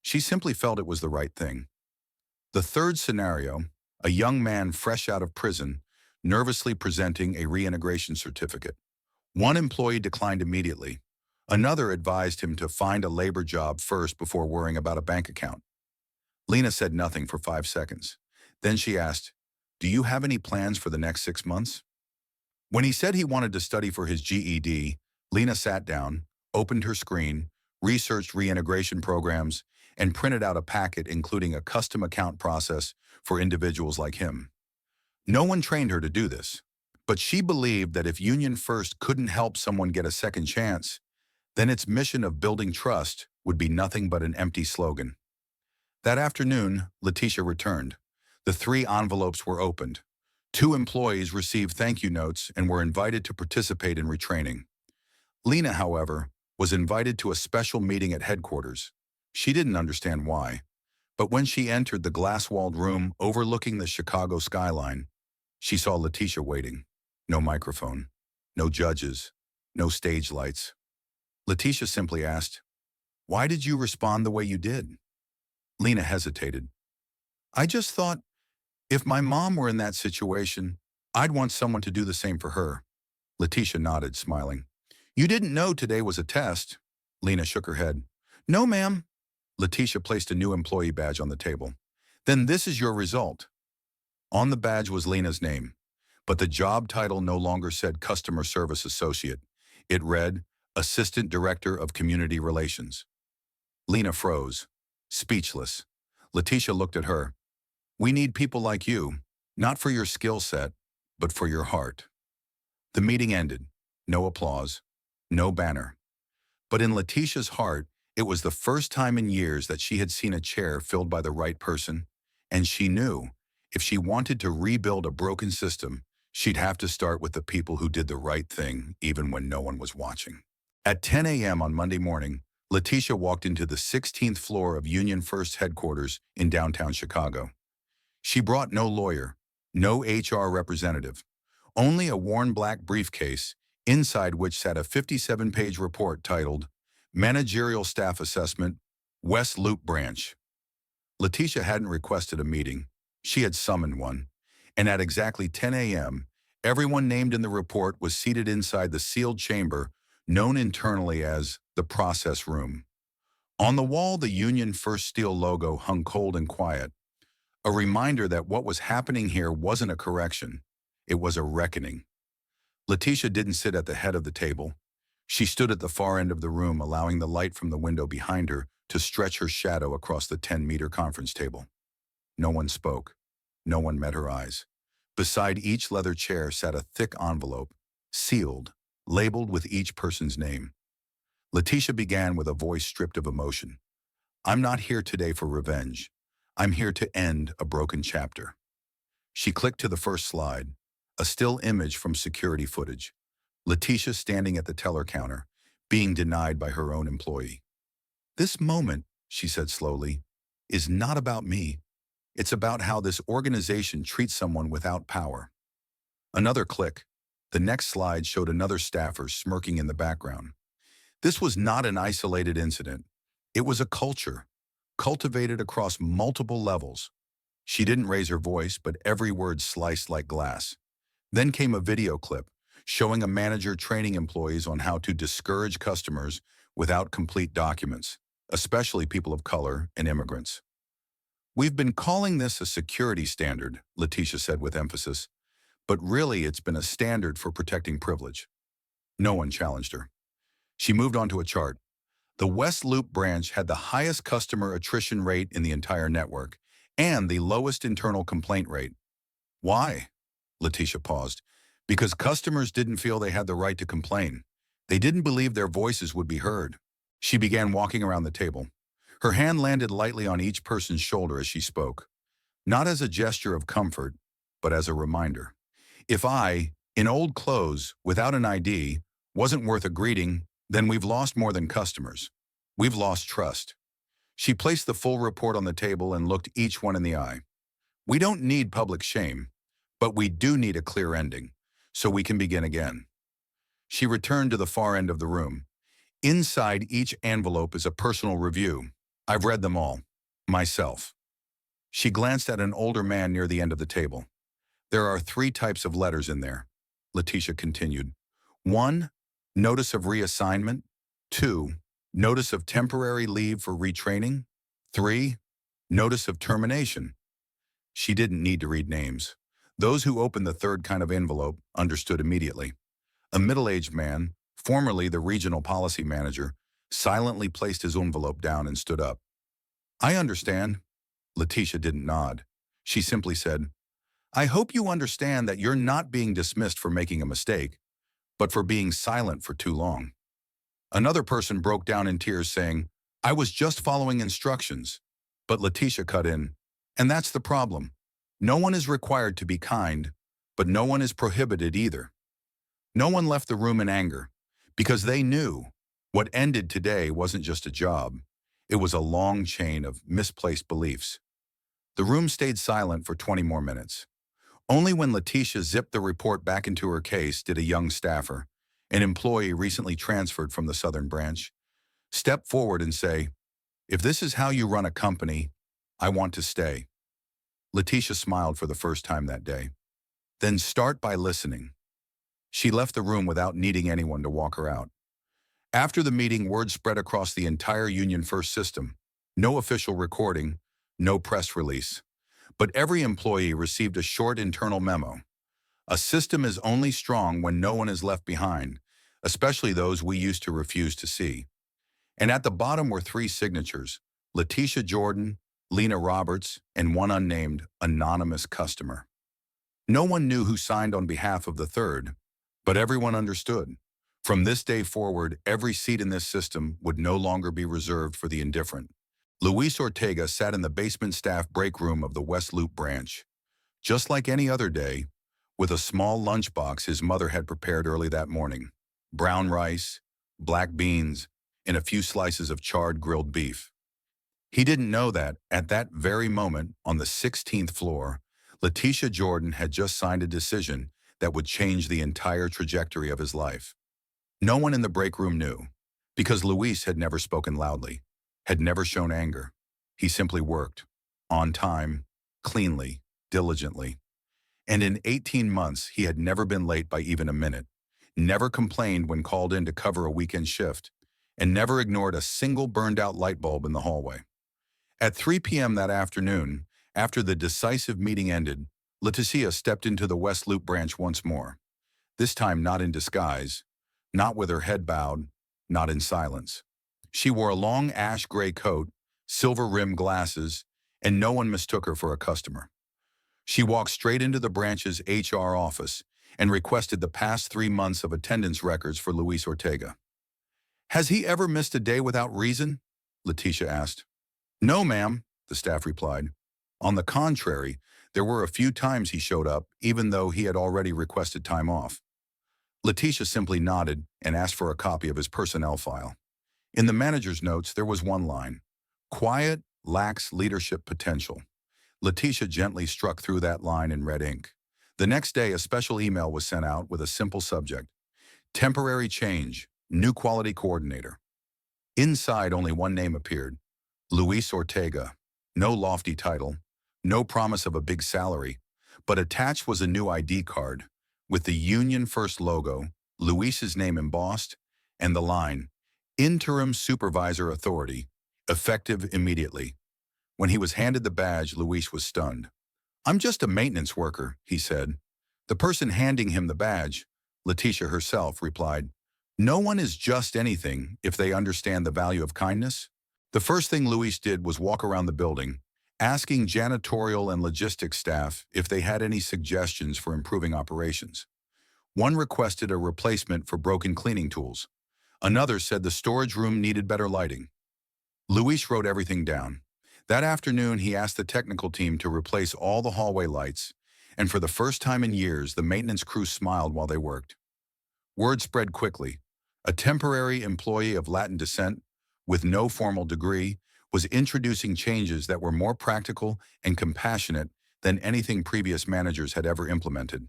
She simply felt it was the right thing. The third scenario, a young man fresh out of prison, nervously presenting a reintegration certificate. One employee declined immediately. Another advised him to find a labor job first before worrying about a bank account. Lena said nothing for 5 seconds. Then she asked, "Do you have any plans for the next 6 months?" When he said he wanted to study for his GED, Lena sat down, opened her screen, researched reintegration programs, and printed out a packet including a custom account process for individuals like him. No one trained her to do this, but she believed that if Union First couldn't help someone get a second chance, then its mission of building trust would be nothing but an empty slogan. That afternoon, Letitia returned. The 3 envelopes were opened. 2 employees received thank you notes and were invited to participate in retraining. Lena, however, was invited to a special meeting at headquarters. She didn't understand why, but when she entered the glass-walled room overlooking the Chicago skyline, she saw Letitia waiting. No microphone, no judges, no stage lights. Letitia simply asked, "Why did you respond the way you did?" Lena hesitated. "I just thought If my mom were in that situation, I'd want someone to do the same for her. Letitia nodded, smiling. You didn't know today was a test? Lena shook her head. No, ma'am. Letitia placed a new employee badge on the table. Then this is your result. On the badge was Lena's name, but the job title no longer said Customer Service Associate. It read Assistant Director of Community Relations. Lena froze, speechless. Letitia looked at her. We need people like you, not for your skill set, but for your heart. The meeting ended. No applause, no banner. But in Letitia's heart, it was the first time in years that she had seen a chair filled by the right person, and she knew if she wanted to rebuild a broken system, she'd have to start with the people who did the right thing even when no one was watching. At 10 a.m. on Monday morning, Letitia walked into the 16th floor of Union First headquarters in downtown Chicago. She brought no lawyer, no HR representative, only a worn black briefcase, inside which sat a 57-page report titled Managerial Staff Assessment, West Loop Branch. Letitia hadn't requested a meeting. She had summoned one. And at exactly 10 a.m., everyone named in the report was seated inside the sealed chamber known internally as the process room. On the wall, the Union First Steel logo hung cold and quiet, a reminder that what was happening here wasn't a correction. It was a reckoning. Letitia didn't sit at the head of the table. She stood at the far end of the room, allowing the light from the window behind her to stretch her shadow across the 10-meter conference table. No one spoke. No one met her eyes. Beside each leather chair sat a thick envelope, sealed, labeled with each person's name. Letitia began with a voice stripped of emotion. I'm not here today for revenge. I'm here to end a broken chapter. She clicked to the first slide, a still image from security footage. Letitia standing at the teller counter, being denied by her own employee. This moment, she said slowly, is not about me. It's about how this organization treats someone without power. Another click. The next slide showed another staffer smirking in the background. This was not an isolated incident. It was a culture, cultivated across multiple levels. She didn't raise her voice, but every word sliced like glass. Then came a video clip showing a manager training employees on how to discourage customers without complete documents, especially people of color and immigrants. We've been calling this a security standard, Letitia said with emphasis, but really it's been a standard for protecting privilege. No one challenged her. She moved on to a chart. The West Loop branch had the highest customer attrition rate in the entire network and the lowest internal complaint rate. Why? Letitia paused. Because customers didn't feel they had the right to complain. They didn't believe their voices would be heard. She began walking around the table. Her hand landed lightly on each person's shoulder as she spoke, not as a gesture of comfort, but as a reminder. If I, in old clothes, without an ID, wasn't worth a greeting, then we've lost more than customers. We've lost trust. She placed the full report on the table and looked each one in the eye. We don't need public shame, but we do need a clear ending, so we can begin again. She returned to the far end of the room. Inside each envelope is a personal review. I've read them all, myself. She glanced at an older man near the end of the table. There are 3 types of letters in there, Letitia continued. 1, notice of reassignment. 2, notice of temporary leave for retraining. 3, notice of termination. She didn't need to read names. Those who opened the third kind of envelope understood immediately. A middle-aged man, formerly the regional policy manager, silently placed his envelope down and stood up. I understand. Letitia didn't nod. She simply said, I hope you understand that you're not being dismissed for making a mistake, but for being silent for too long. Another person broke down in tears saying, I was just following instructions. But Letitia cut in, and that's the problem. No one is required to be kind, but no one is prohibited either. No one left the room in anger, because they knew what ended today wasn't just a job. It was a long chain of misplaced beliefs. The room stayed silent for 20 more minutes. Only when Letitia zipped the report back into her case did a young staffer, an employee recently transferred from the Southern branch, step forward and say, if this is how you run a company, I want to stay. Letitia smiled for the first time that day. Then start by listening. She left the room without needing anyone to walk her out. After the meeting, word spread across the entire Union First system. No official recording, no press release. But every employee received a short internal memo. A system is only strong when no one is left behind, especially those we used to refuse to see. And at the bottom were three signatures: Letitia Jordan, Lena Roberts, and one unnamed, anonymous customer. No one knew who signed on behalf of the third, but everyone understood. From this day forward, every seat in this system would no longer be reserved for the indifferent. Luis Ortega sat in the basement staff break room of the West Loop branch. Just like any other day, with a small lunchbox his mother had prepared early that morning: brown rice, black beans, and a few slices of charred grilled beef. He didn't know that, at that very moment, on the 16th floor, Letitia Jordan had just signed a decision that would change the entire trajectory of his life. No one in the break room knew, because Luis had never spoken loudly, had never shown anger. He simply worked, on time, cleanly, diligently. And in 18 months, he had never been late by even a minute, never complained when called in to cover a weekend shift, and never ignored a single burned-out light bulb in the hallway. At 3 p.m. that afternoon, after the decisive meeting ended, Leticia stepped into the West Loop branch once more. This time not in disguise, not with her head bowed, not in silence. She wore a long ash-gray coat, silver-rimmed glasses, and no one mistook her for a customer. She walked straight into the branch's HR office and requested the past 3 months of attendance records for Luis Ortega. "Has he ever missed a day without reason?" Letitia asked. "No, ma'am," the staff replied. On the contrary, there were a few times he showed up, even though he had already requested time off. Letitia simply nodded and asked for a copy of his personnel file. In the manager's notes, there was one line: "Quiet, lacks leadership potential." Letitia gently struck through that line in red ink. The next day, a special email was sent out with a simple subject: "Temporary change, new quality coordinator." Inside, only one name appeared: Luis Ortega. No lofty title, no promise of a big salary, but attached was a new ID card with the Union First logo, Luis's name embossed, and the line, "Interim Supervisor Authority, effective immediately." When he was handed the badge, Luis was stunned. "I'm just a maintenance worker," he said. The person handing him the badge, Letitia herself, replied, "No one is just anything if they understand the value of kindness." The first thing Luis did was walk around the building, asking janitorial and logistics staff if they had any suggestions for improving operations. One requested a replacement for broken cleaning tools. Another said the storage room needed better lighting. Luis wrote everything down. That afternoon, he asked the technical team to replace all the hallway lights, and for the first time in years, the maintenance crew smiled while they worked. Word spread quickly. A temporary employee of Latin descent, with no formal degree, was introducing changes that were more practical and compassionate than anything previous managers had ever implemented.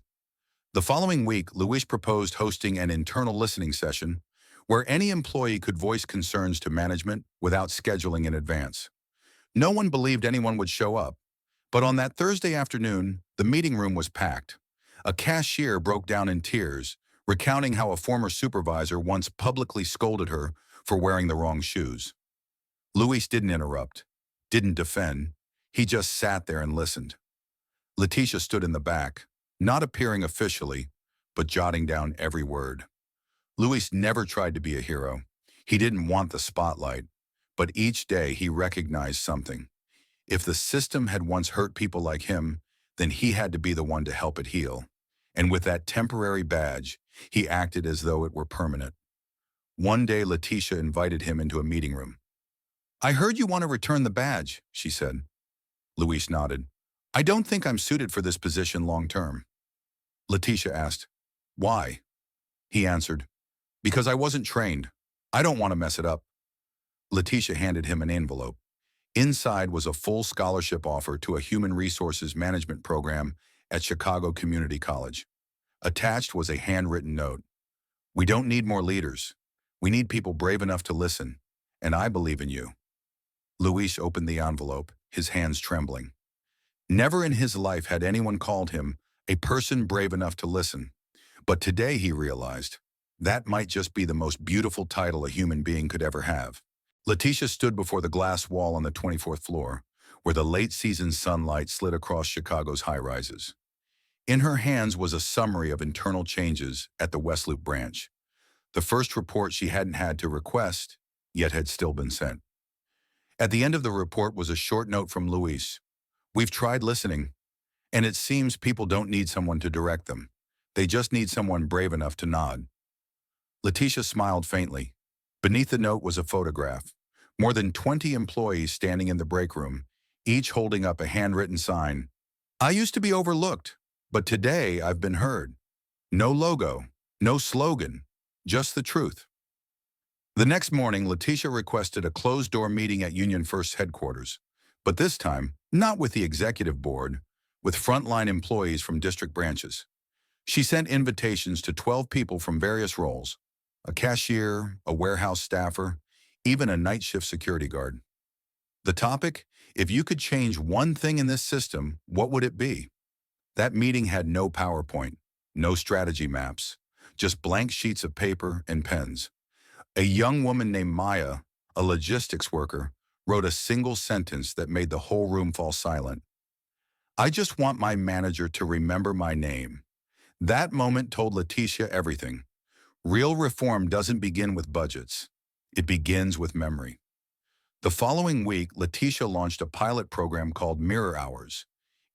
The following week, Luis proposed hosting an internal listening session where any employee could voice concerns to management without scheduling in advance. No one believed anyone would show up, but on that Thursday afternoon, the meeting room was packed. A cashier broke down in tears, recounting how a former supervisor once publicly scolded her for wearing the wrong shoes. Luis didn't interrupt, didn't defend. He just sat there and listened. Letitia stood in the back, not appearing officially, but jotting down every word. Luis never tried to be a hero. He didn't want the spotlight, but each day he recognized something. If the system had once hurt people like him, then he had to be the one to help it heal. And with that temporary badge, he acted as though it were permanent. One day, Letitia invited him into a meeting room. "I heard you want to return the badge," she said. Luis nodded. "I don't think I'm suited for this position long term." Letitia asked, "Why?" He answered, "Because I wasn't trained. I don't want to mess it up." Letitia handed him an envelope. Inside was a full scholarship offer to a human resources management program at Chicago Community College. Attached was a handwritten note. "We don't need more leaders. We need people brave enough to listen, and I believe in you." Luis opened the envelope, his hands trembling. Never in his life had anyone called him a person brave enough to listen. But today he realized that might just be the most beautiful title a human being could ever have. Letitia stood before the glass wall on the 24th floor, where the late-season sunlight slid across Chicago's high-rises. In her hands was a summary of internal changes at the West Loop branch, the first report she hadn't had to request, yet had still been sent. At the end of the report was a short note from Luis. "We've tried listening, and it seems people don't need someone to direct them. They just need someone brave enough to nod." Letitia smiled faintly. Beneath the note was a photograph. More than 20 employees standing in the break room, each holding up a handwritten sign. "I used to be overlooked, but today I've been heard." No logo, no slogan, just the truth. The next morning, Letitia requested a closed-door meeting at Union First's headquarters, but this time, not with the executive board, with frontline employees from district branches. She sent invitations to 12 people from various roles: a cashier, a warehouse staffer, even a night shift security guard. The topic: if you could change one thing in this system, what would it be? That meeting had no PowerPoint, no strategy maps, just blank sheets of paper and pens. A young woman named Maya, a logistics worker, wrote a single sentence that made the whole room fall silent. "I just want my manager to remember my name." That moment told Letitia everything. Real reform doesn't begin with budgets. It begins with memory. The following week, Letitia launched a pilot program called Mirror Hours.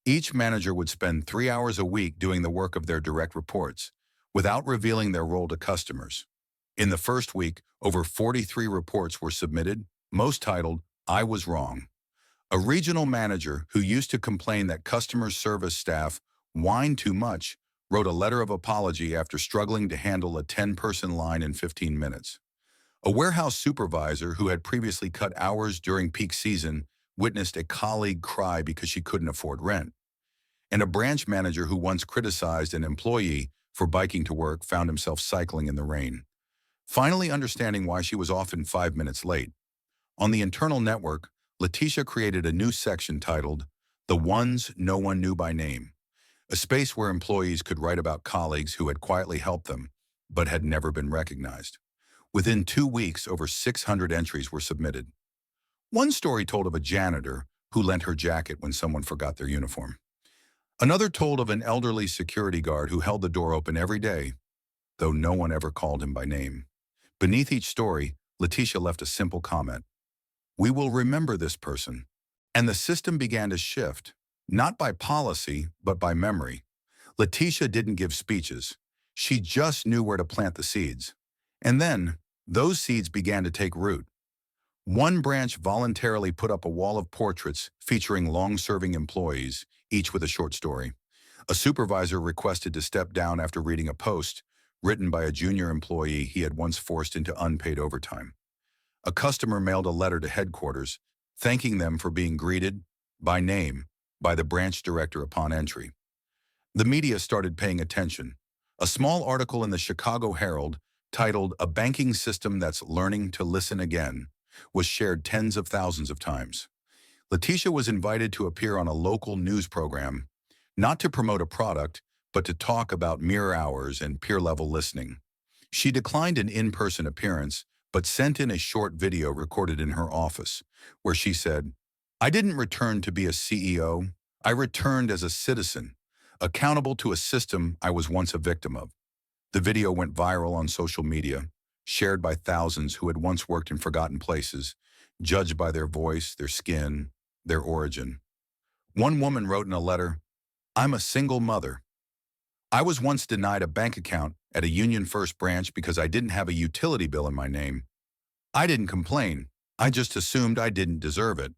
Each manager would spend 3 hours a week doing the work of their direct reports, without revealing their role to customers. In the first week, over 43 reports were submitted, most titled, "I Was Wrong." A regional manager who used to complain that customer service staff whined too much wrote a letter of apology after struggling to handle a 10-person line in 15 minutes. A warehouse supervisor who had previously cut hours during peak season witnessed a colleague cry because she couldn't afford rent. And a branch manager who once criticized an employee for biking to work found himself cycling in the rain, finally understanding why she was often 5 minutes late. On the internal network, Letitia created a new section titled, "The Ones No One Knew by Name," a space where employees could write about colleagues who had quietly helped them, but had never been recognized. Within 2 weeks, over 600 entries were submitted. One story told of a janitor who lent her jacket when someone forgot their uniform. Another told of an elderly security guard who held the door open every day, though no one ever called him by name. Beneath each story, Letitia left a simple comment: "We will remember this person." And the system began to shift, not by policy, but by memory. Letitia didn't give speeches. She just knew where to plant the seeds. And then, those seeds began to take root. One branch voluntarily put up a wall of portraits featuring long-serving employees, each with a short story. A supervisor requested to step down after reading a post written by a junior employee he had once forced into unpaid overtime. A customer mailed a letter to headquarters, thanking them for being greeted, by name, by the branch director upon entry. The media started paying attention. A small article in the Chicago Herald, titled "A Banking System That's Learning to Listen Again," was shared tens of thousands of times. Letitia was invited to appear on a local news program, not to promote a product, but to talk about mirror hours and peer-level listening. She declined an in-person appearance, but sent in a short video recorded in her office, where she said, "I didn't return to be a CEO. I returned as a citizen, accountable to a system I was once a victim of." The video went viral on social media, shared by thousands who had once worked in forgotten places, judged by their voice, their skin, their origin. One woman wrote in a letter, "I'm a single mother. I was once denied a bank account at a Union First branch because I didn't have a utility bill in my name. I didn't complain. I just assumed I didn't deserve it.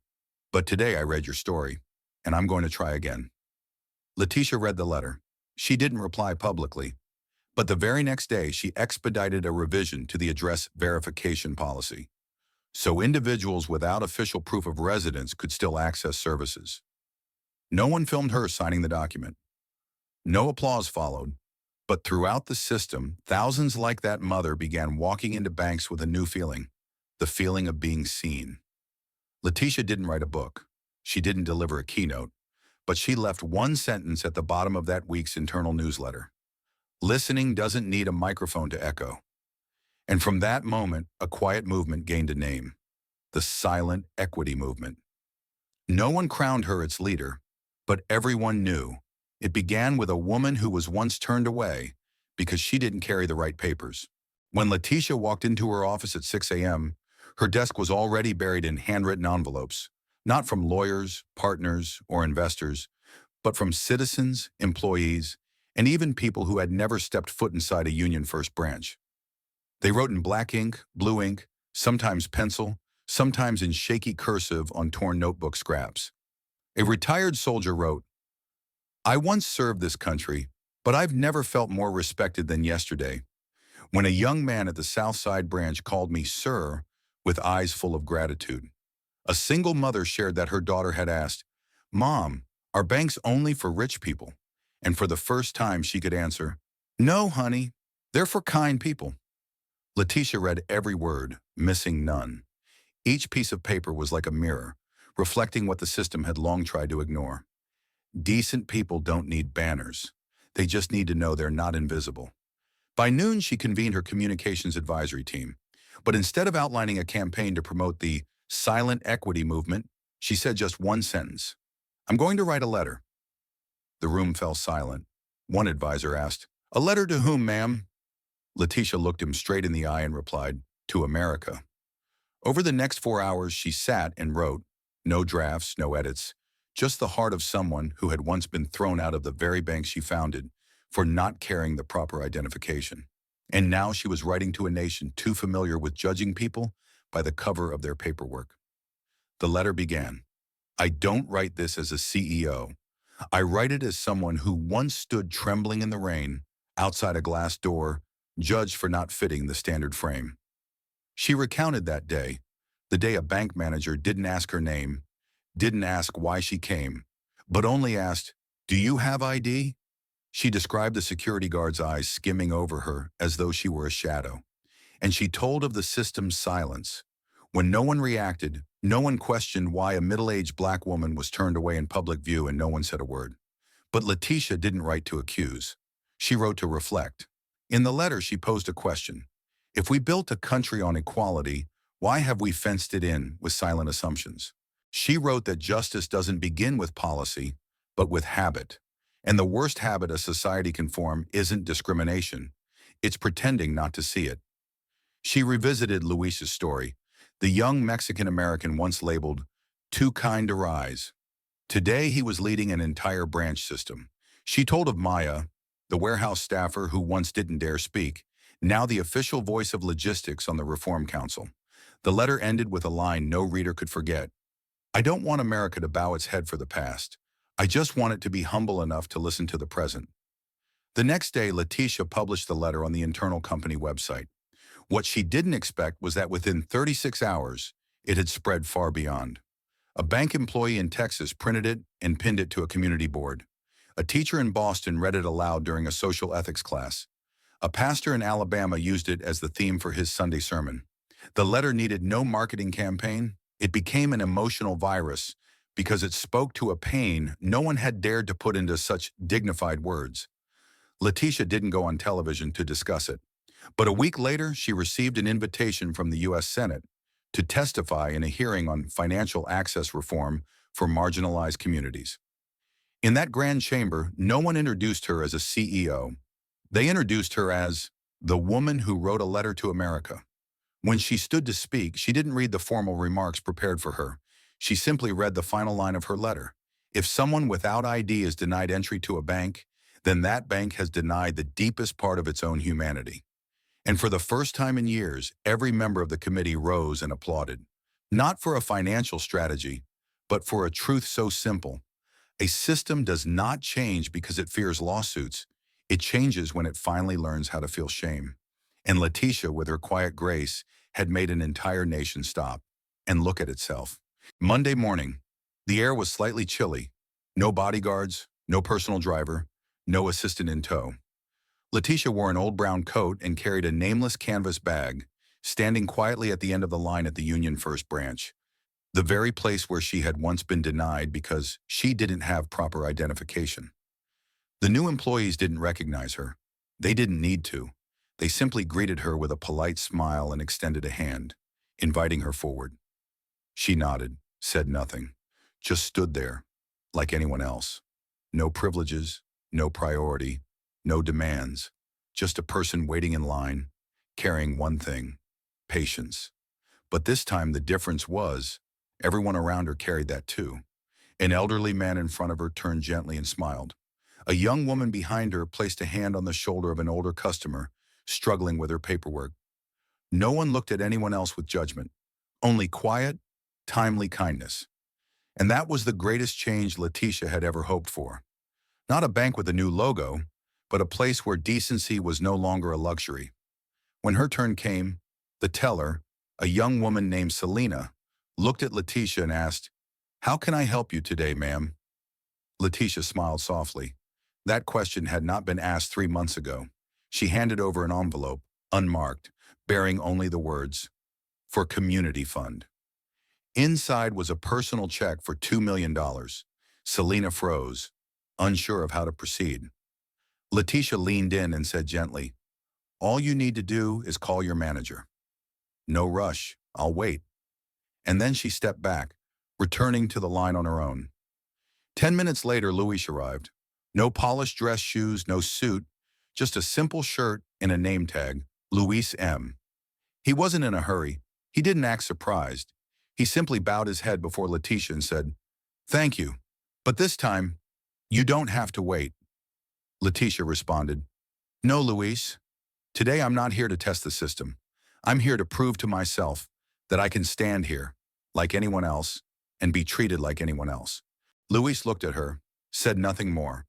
But today I read your story, and I'm going to try again." Letitia read the letter. She didn't reply publicly, but the very next day she expedited a revision to the address verification policy, so individuals without official proof of residence could still access services. No one filmed her signing the document. No applause followed, but throughout the system, thousands like that mother began walking into banks with a new feeling, the feeling of being seen. Letitia didn't write a book. She didn't deliver a keynote, but she left one sentence at the bottom of that week's internal newsletter. Listening doesn't need a microphone to echo. And from that moment, a quiet movement gained a name: the Silent Equity Movement. No one crowned her its leader, but everyone knew. It began with a woman who was once turned away because she didn't carry the right papers. When Letitia walked into her office at 6 a.m., her desk was already buried in handwritten envelopes, not from lawyers, partners, or investors, but from citizens, employees, and even people who had never stepped foot inside a Union First branch. They wrote in black ink, blue ink, sometimes pencil, sometimes in shaky cursive on torn notebook scraps. A retired soldier wrote, "I once served this country, but I've never felt more respected than yesterday, when a young man at the South Side branch called me sir with eyes full of gratitude." A single mother shared that her daughter had asked, "Mom, are banks only for rich people?" And for the first time she could answer, "No, honey, they're for kind people." Letitia read every word, missing none. Each piece of paper was like a mirror, reflecting what the system had long tried to ignore. Decent people don't need banners. They just need to know they're not invisible. By noon, she convened her communications advisory team. But instead of outlining a campaign to promote the silent equity movement, she said just one sentence: "I'm going to write a letter." The room fell silent. One advisor asked, "A letter to whom, ma'am?" Letitia looked him straight in the eye and replied, "To America." Over the next 4 hours, she sat and wrote. No drafts, no edits, just the heart of someone who had once been thrown out of the very bank she founded for not carrying the proper identification. And now she was writing to a nation too familiar with judging people by the cover of their paperwork. The letter began, "I don't write this as a CEO. I write it as someone who once stood trembling in the rain outside a glass door, judged for not fitting the standard frame." She recounted that day, the day a bank manager didn't ask her name, didn't ask why she came, but only asked, "Do you have ID?" She described the security guard's eyes skimming over her as though she were a shadow. And she told of the system's silence. When no one reacted, no one questioned why a middle-aged black woman was turned away in public view and no one said a word. But Letitia didn't write to accuse. She wrote to reflect. In the letter, she posed a question. If we built a country on equality, why have we fenced it in with silent assumptions? She wrote that justice doesn't begin with policy, but with habit. And the worst habit a society can form isn't discrimination. It's pretending not to see it. She revisited Luis's story, the young Mexican-American once labeled too kind to rise. Today, he was leading an entire branch system. She told of Maya, the warehouse staffer who once didn't dare speak, now the official voice of logistics on the Reform Council. The letter ended with a line no reader could forget. "I don't want America to bow its head for the past. I just want it to be humble enough to listen to the present." The next day, Letitia published the letter on the internal company website. What she didn't expect was that within 36 hours, it had spread far beyond. A bank employee in Texas printed it and pinned it to a community board. A teacher in Boston read it aloud during a social ethics class. A pastor in Alabama used it as the theme for his Sunday sermon. The letter needed no marketing campaign. It became an emotional virus because it spoke to a pain no one had dared to put into such dignified words. Letitia didn't go on television to discuss it, but a week later she received an invitation from the U.S. Senate to testify in a hearing on financial access reform for marginalized communities. In that grand chamber, no one introduced her as a CEO. They introduced her as the woman who wrote a letter to America. When she stood to speak, she didn't read the formal remarks prepared for her. She simply read the final line of her letter. If someone without ID is denied entry to a bank, then that bank has denied the deepest part of its own humanity. And for the first time in years, every member of the committee rose and applauded. Not for a financial strategy, but for a truth so simple. A system does not change because it fears lawsuits. It changes when it finally learns how to feel shame. And Letitia, with her quiet grace, had made an entire nation stop and look at itself. Monday morning, the air was slightly chilly. No bodyguards, no personal driver, no assistant in tow. Letitia wore an old brown coat and carried a nameless canvas bag, standing quietly at the end of the line at the Union First branch. the very place where she had once been denied because she didn't have proper identification. The new employees didn't recognize her. They didn't need to. They simply greeted her with a polite smile and extended a hand, inviting her forward. She nodded, said nothing, just stood there, like anyone else. No privileges, no priority, no demands, just a person waiting in line, carrying one thing: patience. But this time the difference was, everyone around her carried that too. An elderly man in front of her turned gently and smiled. A young woman behind her placed a hand on the shoulder of an older customer, struggling with her paperwork. No one looked at anyone else with judgment, only quiet, timely kindness. And that was the greatest change Letitia had ever hoped for. Not a bank with a new logo, but a place where decency was no longer a luxury. When her turn came, the teller, a young woman named Selena, looked at Letitia and asked, "How can I help you today, ma'am?" Letitia smiled softly. That question had not been asked 3 months ago. She handed over an envelope, unmarked, bearing only the words, "For Community Fund." Inside was a personal check for $2 million. Selena froze, unsure of how to proceed. Letitia leaned in and said gently, "All you need to do is call your manager." "No rush, I'll wait." And then she stepped back, returning to the line on her own. 10 minutes later, Luis arrived. No polished dress shoes, no suit, just a simple shirt and a name tag, Luis M. He wasn't in a hurry. He didn't act surprised. He simply bowed his head before Letitia and said, "Thank you, but this time, you don't have to wait." Letitia responded, "No, Luis. Today I'm not here to test the system. I'm here to prove to myself that I can stand here, like anyone else, and be treated like anyone else." Luis looked at her, said nothing more,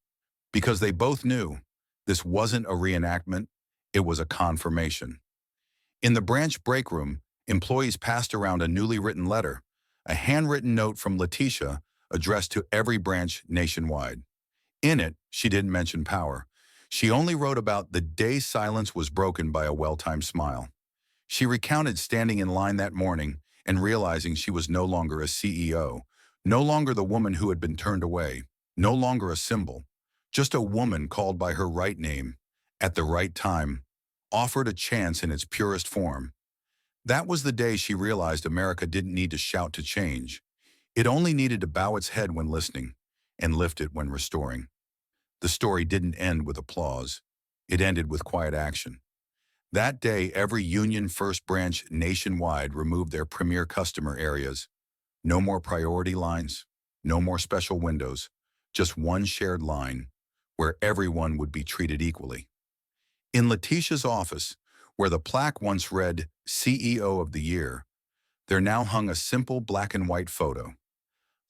because they both knew this wasn't a reenactment, it was a confirmation. In the branch break room, employees passed around a newly written letter, a handwritten note from Letitia addressed to every branch nationwide. In it, she didn't mention power. She only wrote about the day silence was broken by a well-timed smile. She recounted standing in line that morning and realizing she was no longer a CEO, no longer the woman who had been turned away, no longer a symbol, just a woman called by her right name, at the right time, offered a chance in its purest form. That was the day she realized America didn't need to shout to change. It only needed to bow its head when listening and lift it when restoring. The story didn't end with applause. It ended with quiet action. That day, every Union First branch nationwide removed their premier customer areas. No more priority lines, no more special windows, just one shared line where everyone would be treated equally. In Letitia's office, where the plaque once read CEO of the Year, there now hung a simple black and white photo.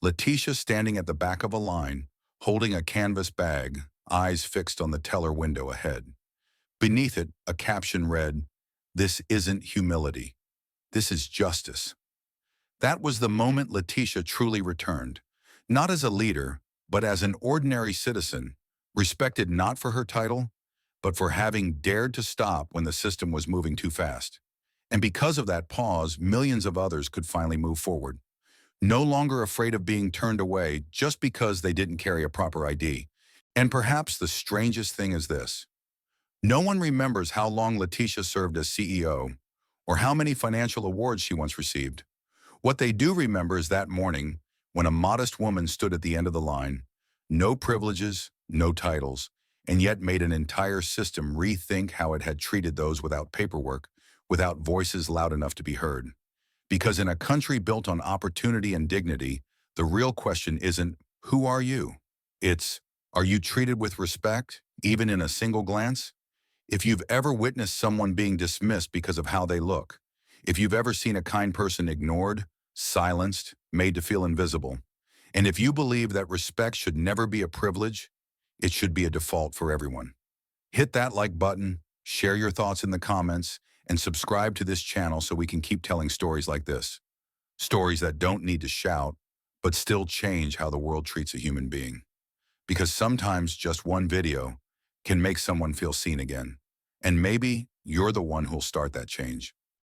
Letitia standing at the back of a line, holding a canvas bag, eyes fixed on the teller window ahead. Beneath it, a caption read, "This isn't humility. This is justice." That was the moment Letitia truly returned, not as a leader, but as an ordinary citizen, respected not for her title, but for having dared to stop when the system was moving too fast. And because of that pause, millions of others could finally move forward, no longer afraid of being turned away just because they didn't carry a proper ID. And perhaps the strangest thing is this: no one remembers how long Letitia served as CEO or how many financial awards she once received. What they do remember is that morning when a modest woman stood at the end of the line, no privileges, no titles, and yet made an entire system rethink how it had treated those without paperwork, without voices loud enough to be heard. Because in a country built on opportunity and dignity, the real question isn't, who are you? It's, are you treated with respect, even in a single glance? If you've ever witnessed someone being dismissed because of how they look, if you've ever seen a kind person ignored, silenced, made to feel invisible, and if you believe that respect should never be a privilege, it should be a default for everyone. Hit that like button, share your thoughts in the comments, and subscribe to this channel so we can keep telling stories like this. Stories that don't need to shout, but still change how the world treats a human being. Because sometimes just one video can make someone feel seen again. And maybe you're the one who'll start that change.